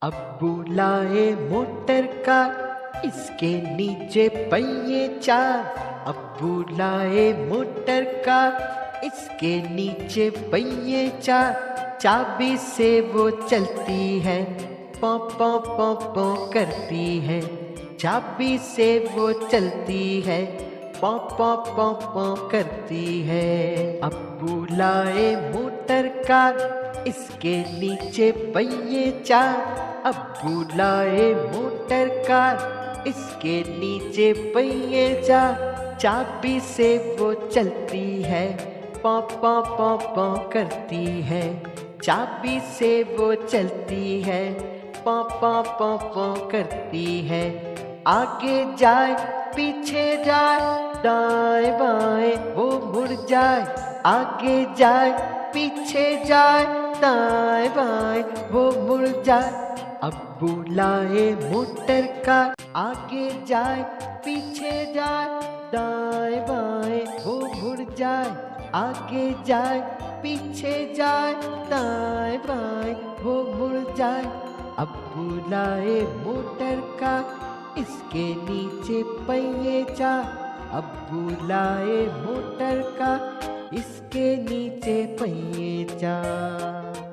अब्बू लाए motor car, इसके नीचे पहिए चार। अब्बू लाए मोटर कार, इसके नीचे पहिए चार। चाबी से वो चलती है, पौ पौ पौ पौ करती है। चाबी से वो चलती है, पौ पौ पौ पौ करती है। अब्बू लाए मोटर कार, इसके नीचे पहिए चार। अब्बू लाए मोटर कार, इसके नीचे पहिए चार। चाबी से वो चलती है, पौ पौ पौ पौ करती है। चाबी से वो चलती है, पौ पौ पौ पौ करती है। आगे जाए पीछे जाए, दाएं बाएं वो मुड़ जाए। आगे जाए पीछे जाए, दाएं बाएं वो मुड़ जाए। अब्बू लाए मोटर कार, आगे जाए पीछे जाए, दाएं बाएं वो मुड़ जाए। आगे जाए पीछे जाए, दाएं बाएं वो मुड़ जाए। अब्बू लाए मोटर कार, इसके नीचे पहिए चार। अब्बू लाए मोटर कार, इसके नीचे पहिए चार।